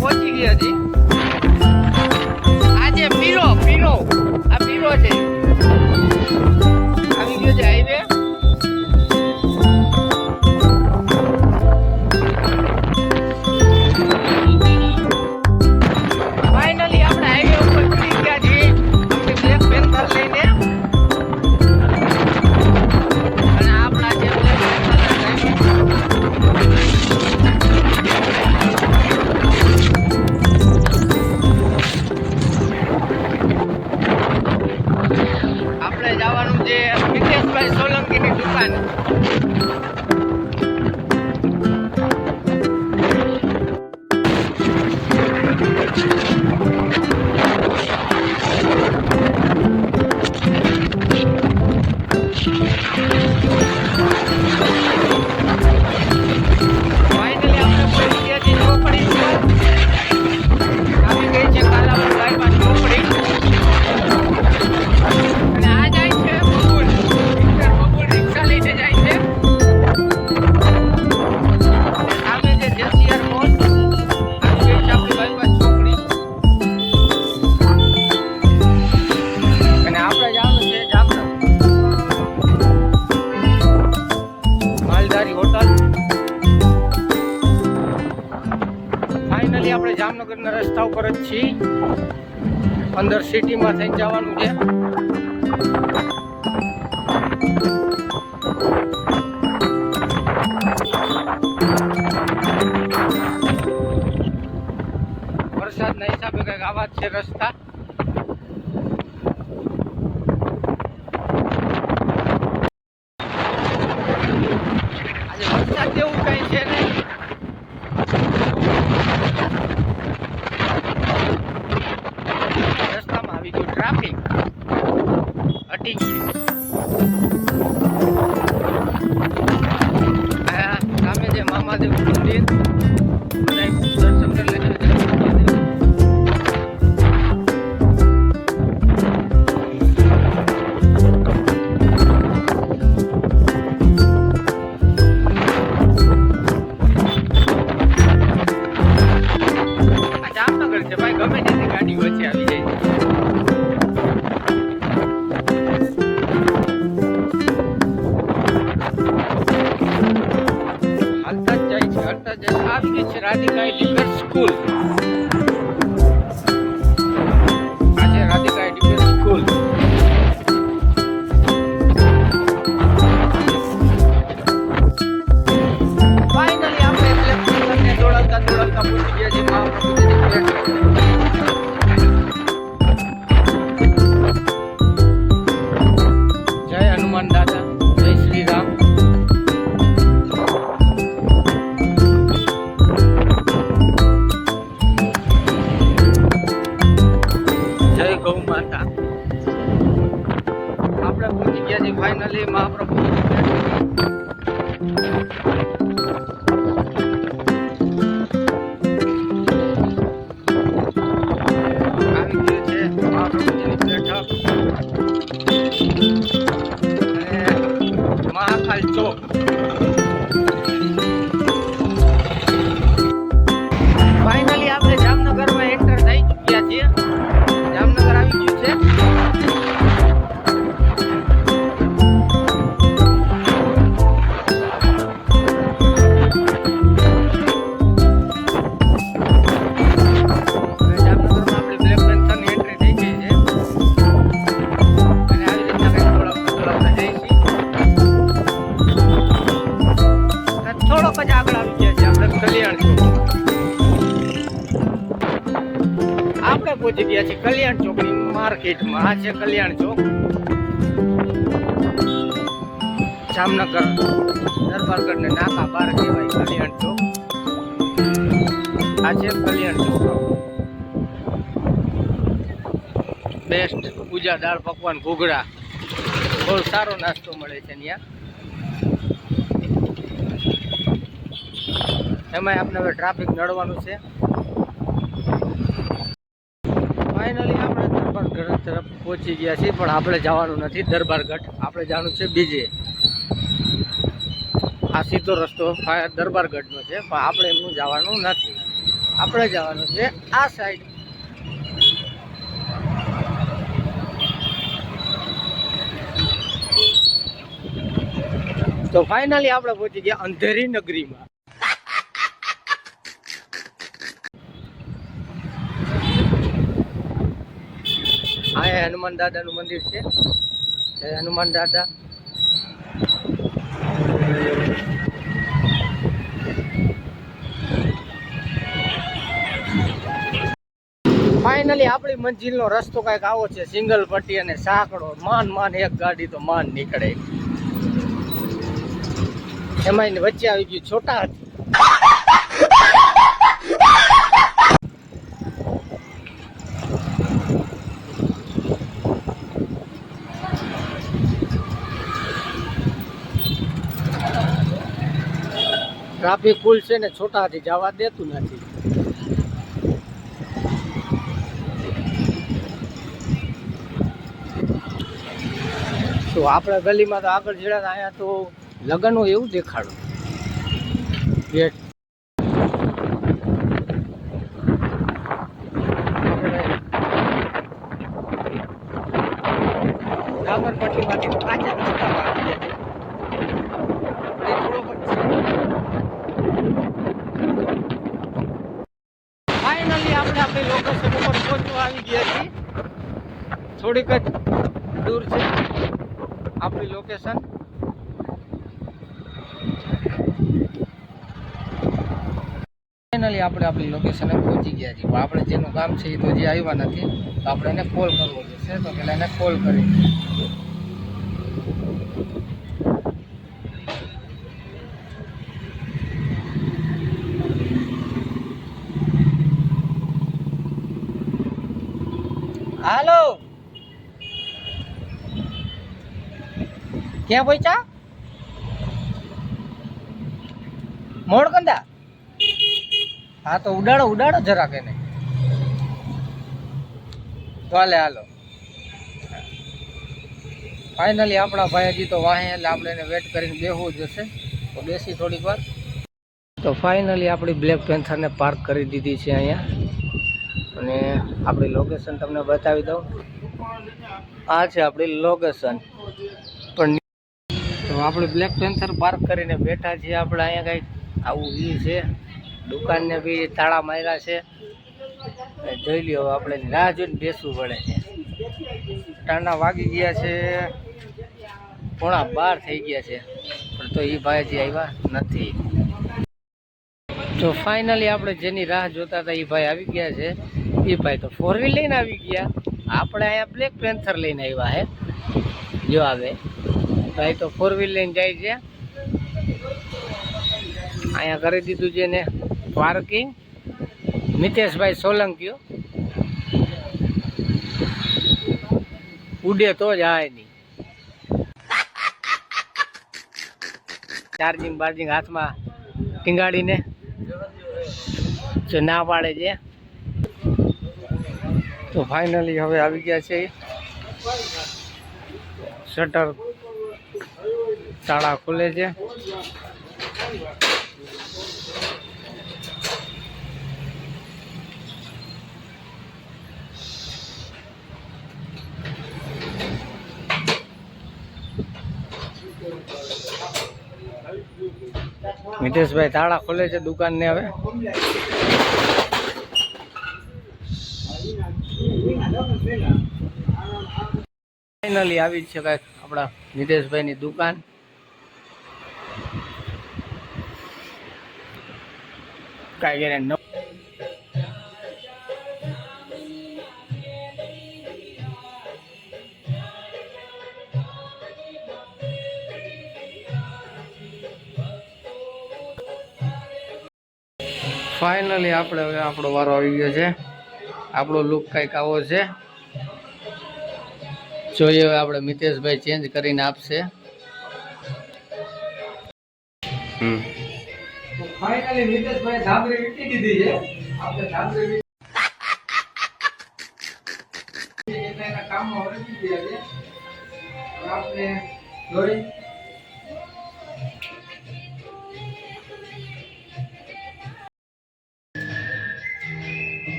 પહોંચી ગયા છીએ. આજે પીરો આ પીરો છે, આવી ગયો છે હાઈવે. ફાઇનલી આપણે હાઈવે ઉપર ચડી ગયા છીએ આપણી બ્લેક પેન્થર લઈને. અને આપણા જે બ્લેક પેન્થર આપણે જવાનું છે મિતેશભાઈ સોલંકીની દુકાન. ફાઇનલી આપણે પહોંચી ગયા છીએ ચોકડી ઉપર. આવી ગઈ છે કાલાવડ બાયપાસ ચોકડી. અને આ જાય છે બબુલ રિક્ષા લઈને જાય છે. સામે જે જેસીઆર મોલ આવી ગઈ છે આપણી બાયપાસ ચોકડી. અને આપણે જવાનું છે જામનગર માલધારી હોટલ. ફાઇનલી આપણે જામનગરના રસ્તા ઉપર જ છીએ. અંદર સિટીમાં થઈને જવાનું છે. વરસાદના હિસાબે કંઈક આવા જ છે રસ્તા. આજે વરસાદ જેવું કઈ છે નહીં. રસ્તામાં આવી ગયું ટ્રાફિક, હટી ગયું. સામે જે મામાદેવ મંદિર દર્શન કરી લેજો. આ જામનગર છે ભાઈ, ગમે તેની ગાડી વચ્ચે આવી જાય છે. હાલતા જ જાય છે. આવી ગઈ છે રાધિકા એડ્યુકેશન સ્કૂલ. આ છે રાધિકા એડ્યુકેશન સ્કૂલ. ફાઇનલી આપણે પ્લેટફોર્મને દોડાવતા પહોંચી ગયા છીએ મહાપ્રભુજીની પ્લેટફોર્મ. જય હનુમાન દાદા, જય શ્રી રામ. જય ગૌ માતા. આપણે પહોંચી ગયા છીએ ફાઇનલી મહાપ્રભુજીની પ્લેટફોર્મ. આવી ગયું છે મહાપ્રભુજીની બેઠક અને મહાકાલ ચોક. ફાઇનલી આપણે જામનગરમાં એન્ટર થઈ ચૂક્યા છીએ. જામનગર આવી ગયું છે. જામનગરમાં આપણી બ્લેક પેન્થરની એન્ટ્રી થઈ ગઈ છે. અને આવી રીતના કંઈક દોડાવતા જઈએ છીએ. થોડોક જ આગળ આવી ગયા છે આપણે કલ્યાણ ચોક. આપણે પહોંચી ગયા છીએ કલ્યાણ ચોકની માર્કેટમાં. આ છે કલ્યાણ ચોક, જામનગર દરબારગઢ ને નાકા બાર કહેવાય કલ્યાણ ચોક. આ છે કલ્યાણ ચોક. બેસ્ટ પૂજા, દાળ પકવાન, ઘૂઘરા, બહુ સારો નાસ્તો મળે છે ત્યાં. એમાંય આપણે હવે ટ્રાફિક નડવાનું છે. ફાઇનલી આપણે દરબારગઢ તરફ પહોંચી ગયા છીએ, પણ આપણે જવાનું નથી દરબારગઢ. આપણે જવાનું છે બીજે. આ સીધો રસ્તો દરબારગઢનો છે, પણ આપણે એમનું જવાનું નથી. આપણે જવાનું છે આ સાઈડ. તો ફાઇનલી આપણે પહોંચી ગયા અંધેરી નગરીમાં. આ હનુમાન દાદાનું મંદિર છે. જય હનુમાન દાદા. ફાઇનલી આપણી મંજિલનો રસ્તો કઈક આવો છે. સિંગલ પટ્ટી અને સાંકડો. માન એક ગાડી તો માન નીકળે. એમાં વચ્ચે આવી ગયું છોટા હાથી. ટ્રાફિક ફૂલ છે ને છોટા હાથી જવા દેતું નથી. તો આપણા ગલીમાં તો આગળ જડા અહીંયા તો લગ્ન હોય એવું દેખાડું. ગેટ ડામરપટ્ટીમાંથી કાચા રસ્તામાં આવી ગયા છે. ફાઇનલી આપણે આપણી લોકેશન ઉપર પહોંચવા આવી ગયા છીએ. થોડીક જ દૂર છે આપણી લોકેશન. ફાઇનલી આપણે આપણી લોકેશને પહોંચી ગયા છીએ. આપણે જેનું કામ છે એ તો હજી આવ્યા નથી. તો આપણે એને કોલ કરવો પડશે. તો પહેલાં એને કોલ કરી. હાલો, ક્યાં પહોંચ્યા? મોડકંદા. હા તો ઉડાડો જરાક એને. ચાલે હાલો. ફાઇનલી આપણા ભાઈ હજી તો વાહે એટલે આપણે એને વેટ કરીને બેસવું જશે. તો બેસી થોડીક વાર. તો ફાઇનલી આપણી બ્લેક પેન્થરને પાર્ક કરી દીધી છે અહીંયા. અને આપણી લોકેશન તમને બતાવી દઉં. આ છે આપણી લોકેશન. પણ તો આપણે બ્લેક પેન્થર પાર્ક કરીને બેઠા છીએ. આપણે અહીંયા કંઈક આવું ઈ છે. દુકાનને બી તાળા માર્યા છે. જોઈ લ્યો, આપણે રાહ જોઈને બેસવું પડે છે. ટાણા વાગી ગયા છે 11:15 થઈ ગયા છે. પણ તો એ ભાઈ હજી આવ્યા નથી. તો ફાઇનલી આપણે જેની રાહ જોતા હતા એ ભાઈ આવી ગયા છે. એ ભાઈ તો 4 વ્હીલ લઈને આવી ગયા. આપણે અહીંયા બ્લેક પેન્થર લઈને આવ્યા હે. જો આવે ભાઈ તો 4 વ્હીલ લઈને જાય છે. અહીંયા કરી દીધું છે ને પાર્કિંગ. મિતેશભાઈ સોલંકીઓ ઉડે તો જ આય નહીં. ચાર્જિંગ બાર્જિંગ હાથમાં ટીંગાડીને જો ના પાડે છે. તો ફાઇનલી હવે આવી ગયા છે. શટર તાળા ખુલે છે. મિતેશભાઈ તાળા ખોલે છે દુકાનને હવે. ફાઇનલી આવી છે કાંઈક આપણા મિતેશભાઈની દુકાન. કાંઈ એને ફાઇનલી આપણે હવે આપણો વારો આવી ગયો છે. આપણો લુક કંઈક આવો છે. જોઈએ હવે આપણે મિતેશભાઈ ચેન્જ કરીને આપશે. ફાઇનલી મિતેશભાઈ ધાબરી વીટી દીધી છે. આપણે ધાબરી એના કામમાં વળી ગયા છે. આપણે જોઈ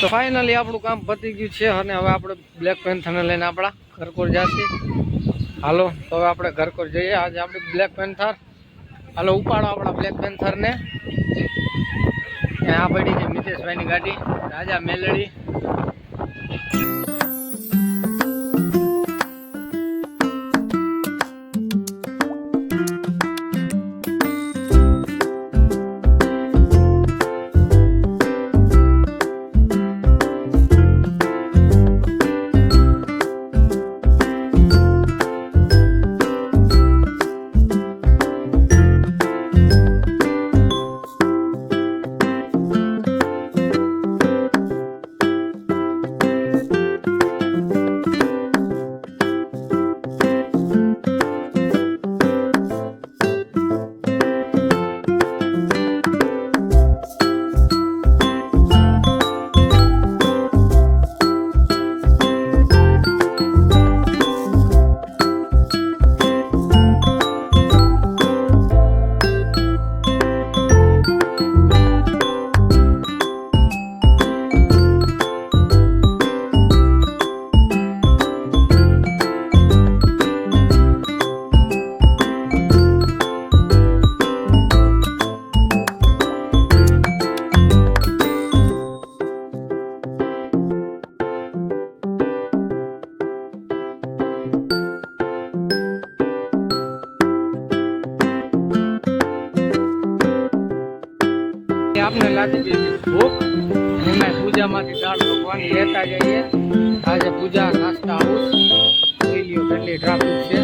તો ફાઇનલી આપણું કામ પતી ગયું છે અને હવે આપણે બ્લેક પેન્થરને લઈને આપણા ઘરકોર જઈએ. હાલો તો હવે આપણે ઘરકોર જઈએ. આજે આપણે બ્લેક પેન્થર, હાલો ઉપાડો આપણા બ્લેક પેન્થરને. આ પડી છે મિતેશભાઈની ગાડી, રાજા મેલડી. આપને લાગી ગઈ ભૂખ, એમાં પૂજામાંથી દાળ પકવાન લેતા જઈએ. આજે પૂજા નાસ્તા હાઉસ જોઈ લ્યો કેટલી ટ્રાફિક છે.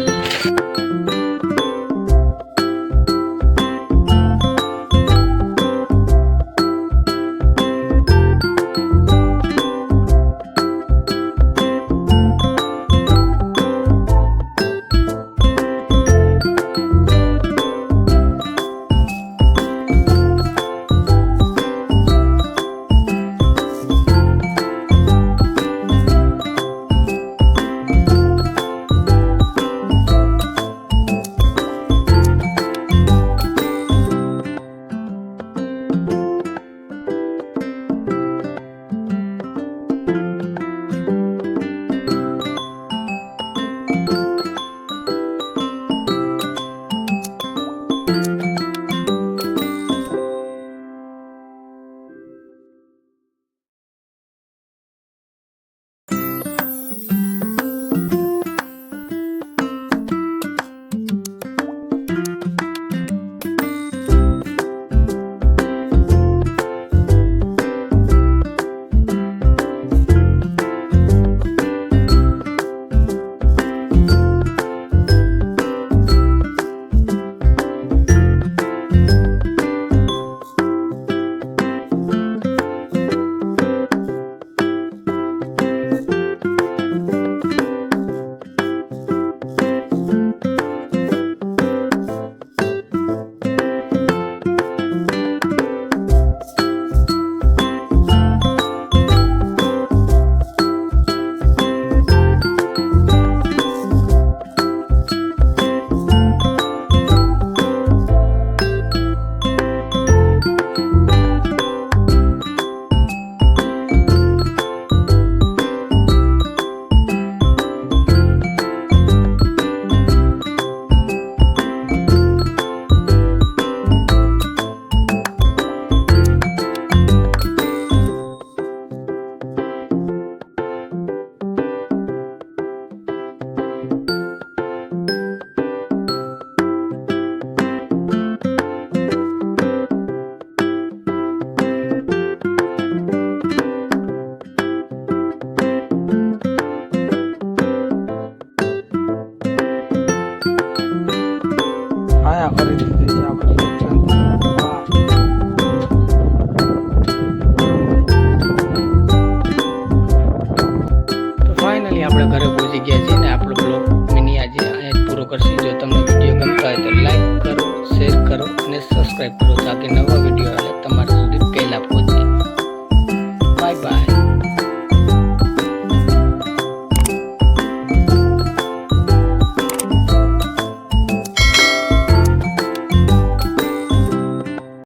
આપણે ઘરે પહોંચી ગયા છીએ ને આપણો બ્લોગ મિની આજે અહીંયા પૂરો કરશું. જો તમને વિડીયો ગમતો હોય તો લાઈક કરો, શેર કરો અને સબસ્ક્રાઈબ કરો.